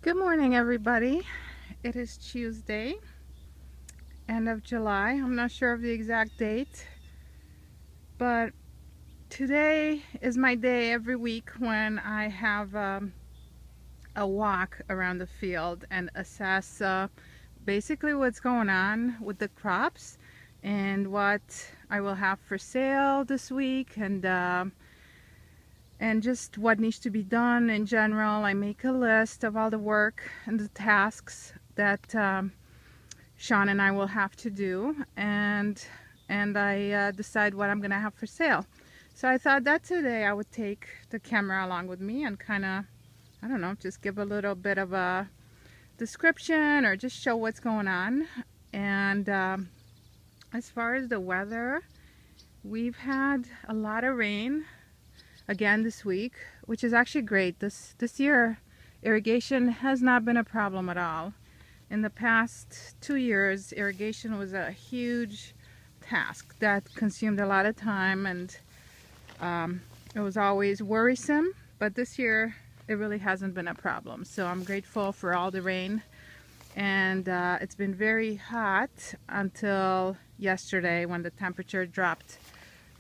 Good morning, everybody. It is Tuesday, end of July. I'm not sure of the exact date, but today is my day every week when I have a walk around the field and assess basically what's going on with the crops and what I will have for sale this week, and just what needs to be done in general. I make a list of all the work and the tasks that Sean and I will have to do, and I decide what I'm gonna have for sale. So I thought that today I would take the camera along with me and kind of, I don't know, just give a little bit of a description or just show what's going on. And as far as the weather, we've had a lot of rain again this week, which is actually great. This year irrigation has not been a problem at all. In the past 2 years, irrigation was a huge task that consumed a lot of time, and it was always worrisome, but this year it really hasn't been a problem. So I'm grateful for all the rain, and it's been very hot until yesterday when the temperature dropped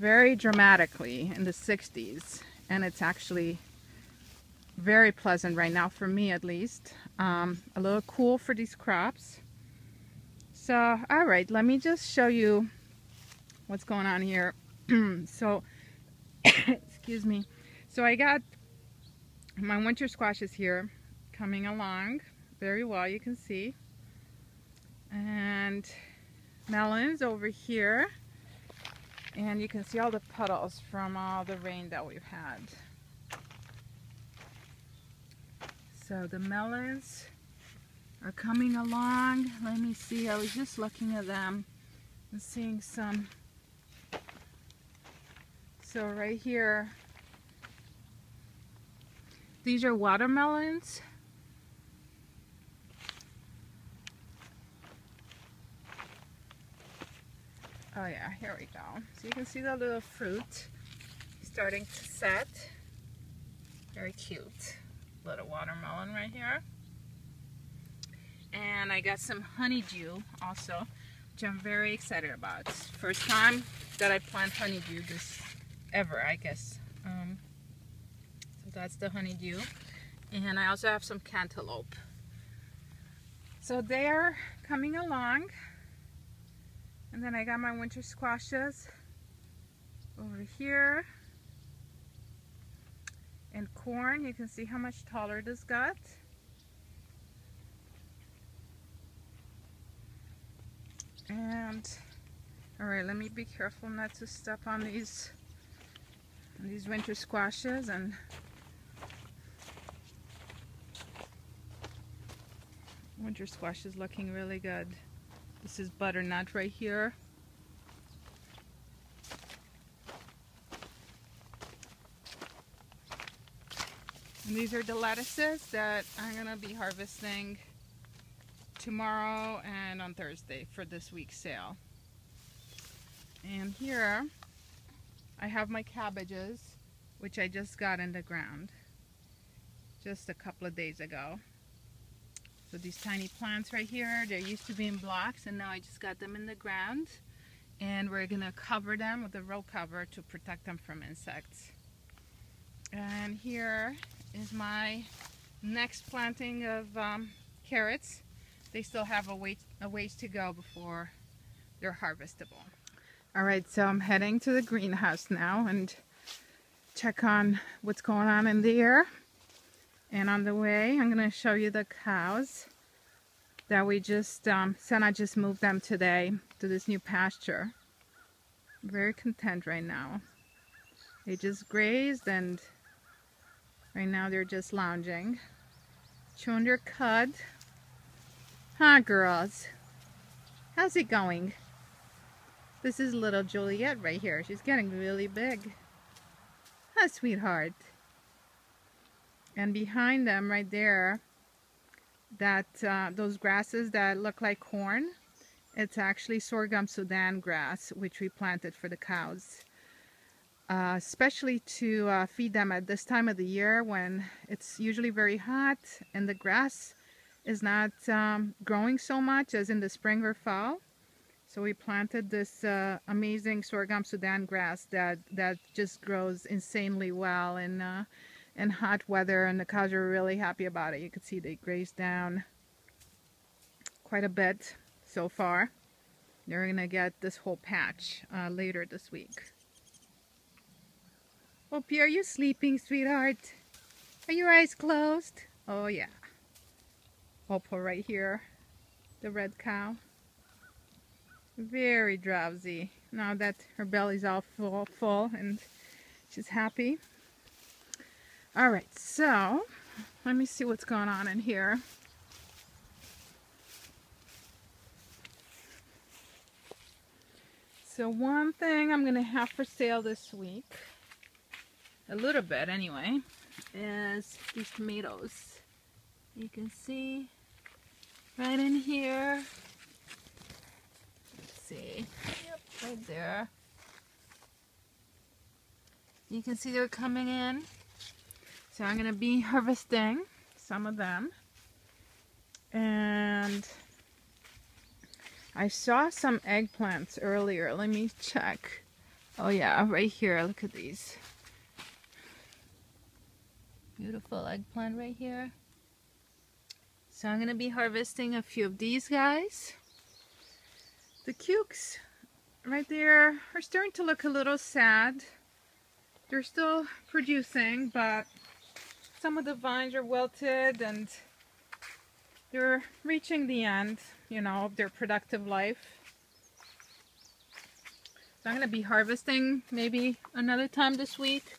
very dramatically in the 60s, and it's actually very pleasant right now, for me at least. A little cool for these crops. So all right, let me just show you what's going on here. So excuse me. So I got my winter squashes here coming along very well, you can see, and melons over here. And you can see all the puddles from all the rain that we've had. So the melons are coming along. Let me see, I was just looking at them and seeing some. So right here, these are watermelons. Oh yeah, here we go. So you can see the little fruit starting to set. Very cute little watermelon right here. And I got some honeydew also, which I'm very excited about. It's the first time that I plant honeydew this ever, I guess. So that's the honeydew. And I also have some cantaloupe. So they are coming along. And then I got my winter squashes over here. And corn, you can see how much taller this got. And all right, let me be careful not to step on these winter squashes. And winter squash is looking really good. This is butternut right here. And these are the lettuces that I'm gonna be harvesting tomorrow and on Thursday for this week's sale. And here I have my cabbages, which I just got in the ground just a couple of days ago. So these tiny plants right here, they used to be in blocks, and now I just got them in the ground, and we're gonna cover them with a row cover to protect them from insects. And here is my next planting of carrots. They still have a ways to go before they're harvestable. All right, so I'm heading to the greenhouse now and check on what's going on in there. And on the way, I'm gonna show you the cows that we just, Senna just moved them today to this new pasture. I'm very content right now. They just grazed, and right now they're just lounging, chewing their cud. Huh, girls? How's it going? This is little Juliet right here. She's getting really big. Huh, sweetheart? And behind them right there, that those grasses that look like corn, it's actually sorghum Sudan grass, which we planted for the cows. especially to feed them at this time of the year when it's usually very hot and the grass is not growing so much as in the spring or fall. So we planted this amazing sorghum Sudan grass that just grows insanely well in hot weather, and the cows are really happy about it. You can see they grazed down quite a bit so far. They're gonna get this whole patch later this week. Opie, are you sleeping, sweetheart? Are your eyes closed? Oh yeah. Opal right here, the red cow. Very drowsy now that her belly's all full and she's happy. All right, so let me see what's going on in here. So one thing I'm gonna have for sale this week, a little bit anyway, is these tomatoes. You can see right in here. See, yep, right there. You can see they're coming in. So I'm gonna be harvesting some of them. And I saw some eggplants earlier. Let me check. Oh yeah, right here. Look at these. Beautiful eggplant right here. So I'm gonna be harvesting a few of these guys. The cukes right there are starting to look a little sad. They're still producing, but some of the vines are wilted and they're reaching the end, you know, of their productive life. So I'm going to be harvesting maybe another time this week.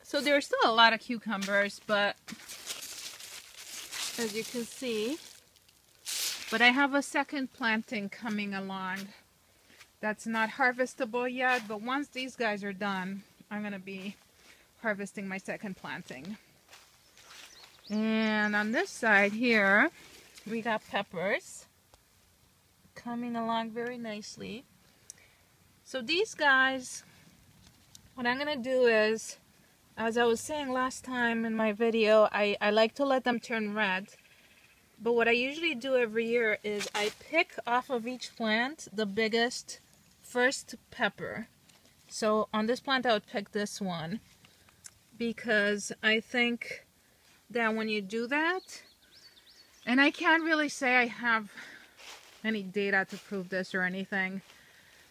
So there's still a lot of cucumbers, but as you can see, but I have a second planting coming along that's not harvestable yet, but once these guys are done, I'm going to be harvesting my second planting. And on this side here, we got peppers coming along very nicely. So these guys, what I'm going to do is, as I was saying last time in my video, I like to let them turn red. But what I usually do every year is I pick off of each plant the biggest first pepper. So on this plant I would pick this one because I think that when you do that, and I can't really say I have any data to prove this or anything,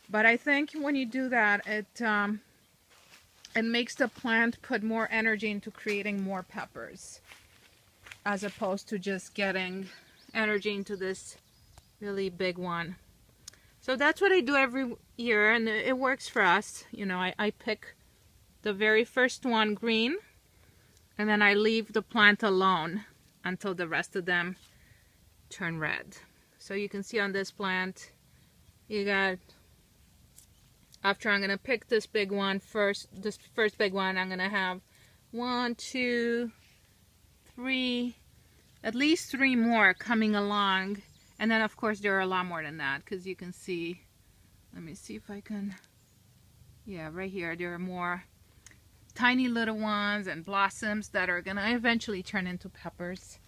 but I think when you do that, it makes the plant put more energy into creating more peppers, as opposed to just getting energy into this really big one. So that's what I do every year, and it works for us. You know, I pick the very first one green, and then I leave the plant alone until the rest of them turn red. So you can see on this plant, you got, after I'm gonna pick this big one first, this first big one, I'm gonna have 1, 2, 3, at least 3 more coming along. And then of course there are a lot more than that, because you can see, let me see if I can, yeah, right here there are more tiny little ones and blossoms that are gonna eventually turn into peppers.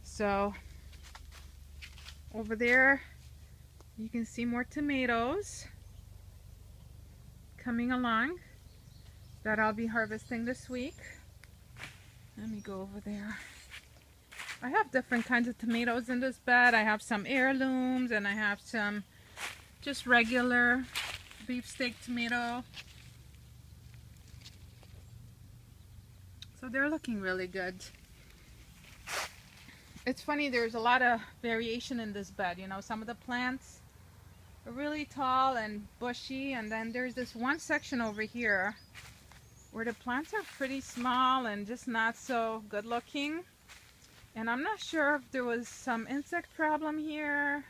So over there you can see more tomatoes coming along that I'll be harvesting this week. Let me go over there. I have different kinds of tomatoes in this bed. I have some heirlooms and I have some just regular beefsteak tomato. So they're looking really good. It's funny, there's a lot of variation in this bed. You know, some of the plants are really tall and bushy, and then there's this one section over here where the plants are pretty small and just not so good looking. And I'm not sure if there was some insect problem here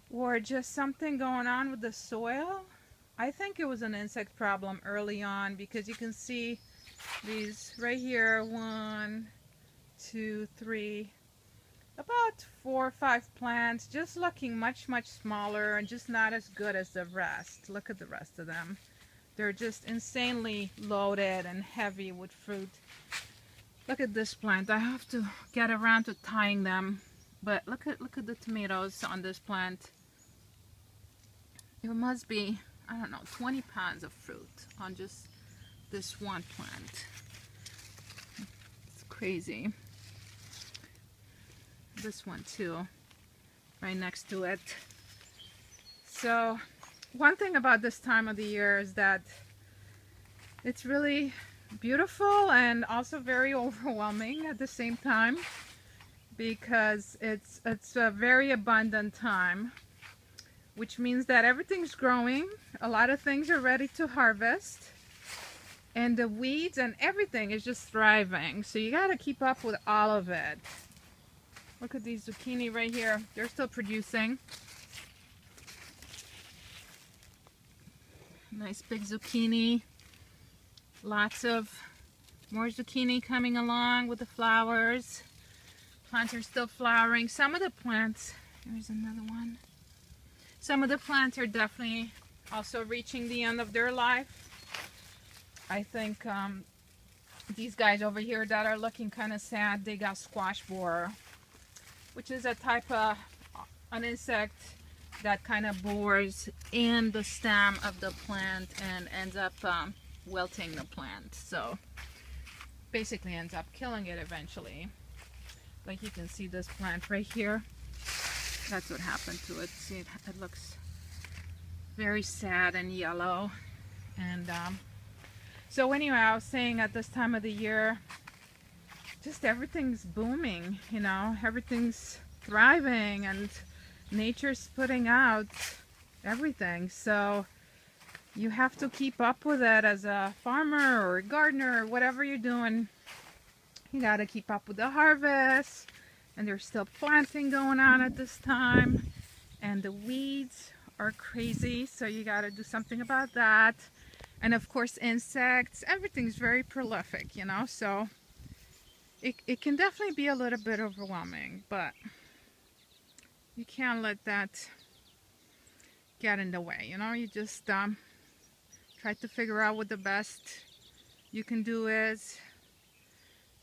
or just something going on with the soil. I think it was an insect problem early on, because you can see these right here, 1, 2, 3. about 4 or 5 plants, just looking much smaller and just not as good as the rest. Look at the rest of them. They're just insanely loaded and heavy with fruit. Look at this plant. I have to get around to tying them, but look at the tomatoes on this plant. It must be, I don't know, 20 pounds of fruit on just this one plant. It's crazy. This one too, right next to it. So one thing about this time of the year is that it's really beautiful and also very overwhelming at the same time, because it's a very abundant time, which means that everything's growing, a lot of things are ready to harvest, and the weeds and everything is just thriving. So you got to keep up with all of it. Look at these zucchini right here. They're still producing. Nice big zucchini. Lots of more zucchini coming along with the flowers. Plants are still flowering. Some of the plants, there's another one. Some of the plants are definitely also reaching the end of their life. I think these guys over here that are looking kind of sad, they got squash borer, which is a type of an insect that kind of bores in the stem of the plant and ends up wilting the plant. So basically ends up killing it eventually. Like you can see this plant right here. That's what happened to it. See, it looks very sad and yellow. And so anyway, I was saying at this time of the year, just everything's booming, you know, everything's thriving and nature's putting out everything. So you have to keep up with it as a farmer or a gardener or whatever you're doing. You got to keep up with the harvest, and there's still planting going on at this time, and the weeds are crazy, so you got to do something about that. And of course insects, everything's very prolific, you know, so it can definitely be a little bit overwhelming, but you can't let that get in the way, you know. You just try to figure out what the best you can do is.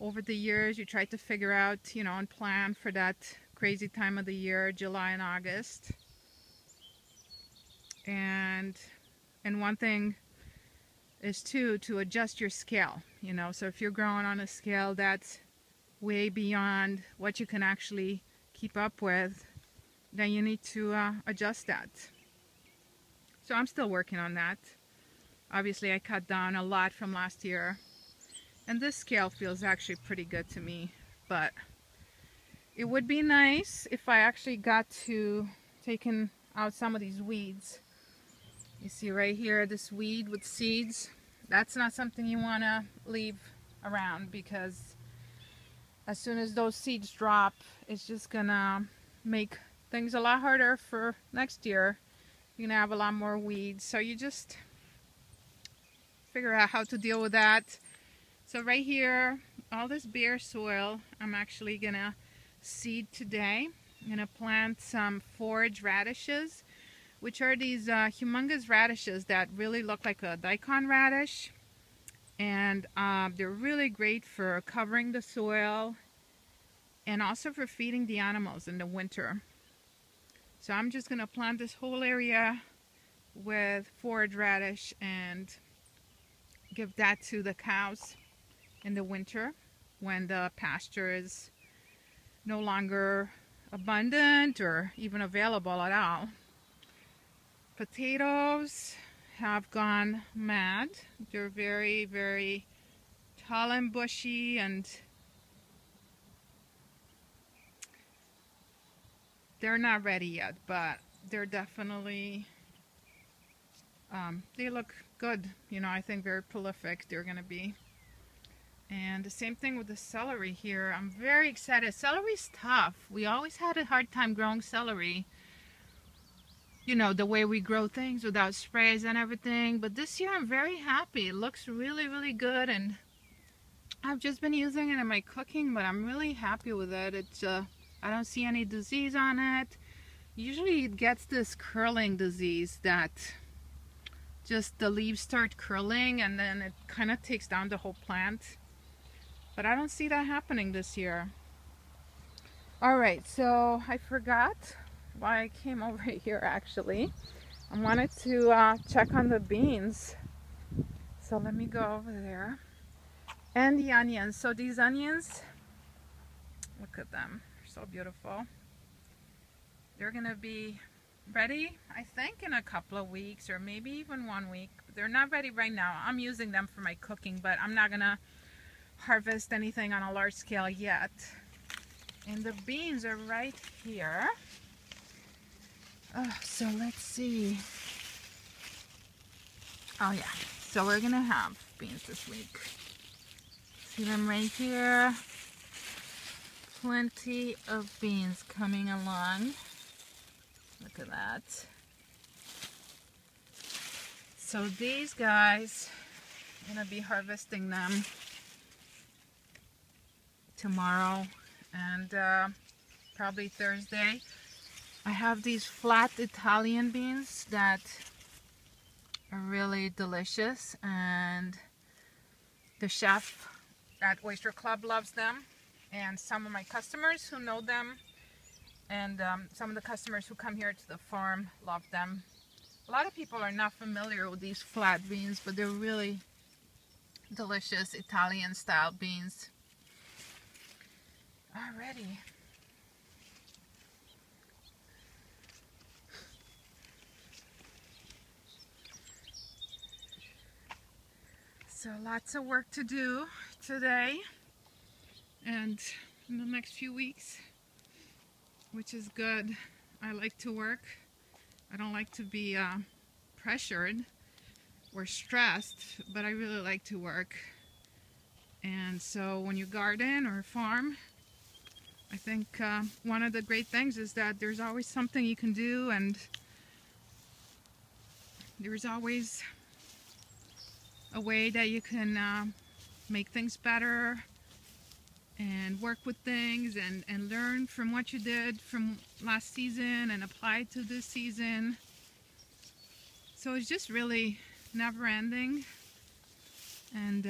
Over the years, you try to figure out, you know, and plan for that crazy time of the year, July and August. And one thing is to adjust your scale, you know. So if you're growing on a scale that's way beyond what you can actually keep up with, then you need to adjust that. So I'm still working on that. Obviously I cut down a lot from last year, and this scale feels actually pretty good to me, but it would be nice if I actually got to taking out some of these weeds. You see right here, this weed with seeds, that's not something you want to leave around, because as soon as those seeds drop, it's just gonna make things a lot harder for next year. You're gonna have a lot more weeds, so you just figure out how to deal with that. So right here, all this bare soil, I'm actually gonna seed today. I'm gonna plant some forage radishes, which are these humongous radishes that really look like a daikon radish. And they're really great for covering the soil and also for feeding the animals in the winter. So I'm just gonna plant this whole area with forage radish and give that to the cows in the winter when the pasture is no longer abundant or even available at all. Potatoes have gone mad. They're very, very tall and bushy, and they're not ready yet, but they're definitely they look good, you know. I think very prolific they're gonna be. And the same thing with the celery here. I'm very excited. Celery's tough. We always had a hard time growing celery, you know, the way we grow things without sprays and everything. But this year I'm very happy. It looks really, really good, and I've just been using it in my cooking, but I'm really happy with it. I don't see any disease on it. Usually it gets this curling disease that just the leaves start curling and then it kind of takes down the whole plant. But I don't see that happening this year. Alright, so I forgot why I came over here actually. I wanted to check on the beans. So let me go over there. And the onions. So these onions, look at them. They're so beautiful. They're gonna be ready, I think, in a couple of weeks or maybe even 1 week. They're not ready right now. I'm using them for my cooking, but I'm not gonna harvest anything on a large scale yet. And the beans are right here. So let's see. Oh yeah, so we're gonna have beans this week. See them right here. Plenty of beans coming along. Look at that. So these guys, I'm gonna be harvesting them tomorrow and probably Thursday. I have these flat Italian beans that are really delicious, and the chef at Oyster Club loves them, and some of my customers who know them, and some of the customers who come here to the farm love them. A lot of people are not familiar with these flat beans, but they're really delicious Italian style beans. Alrighty. So lots of work to do today and in the next few weeks, which is good. I like to work. I don't like to be pressured or stressed, but I really like to work. And so when you garden or farm, I think one of the great things is that there's always something you can do, and there's always a way that you can make things better and work with things and learn from what you did from last season and apply it to this season. So it's just really never ending, and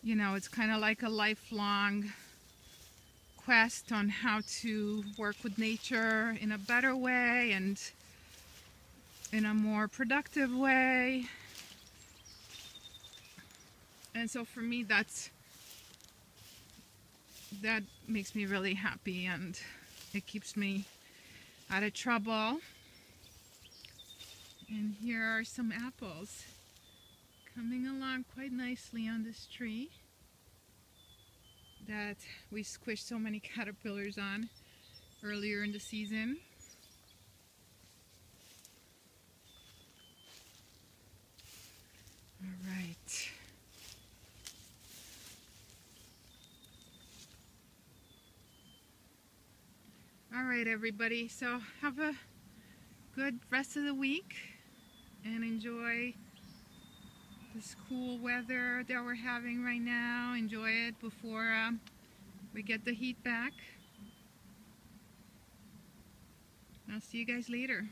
you know, it's kind of like a lifelong quest on how to work with nature in a better way and in a more productive way. And so for me, that makes me really happy, and it keeps me out of trouble. And here are some apples coming along quite nicely on this tree that we squished so many caterpillars on earlier in the season. All right. All right, everybody. So have a good rest of the week and enjoy this cool weather that we're having right now. Enjoy it before we get the heat back. I'll see you guys later.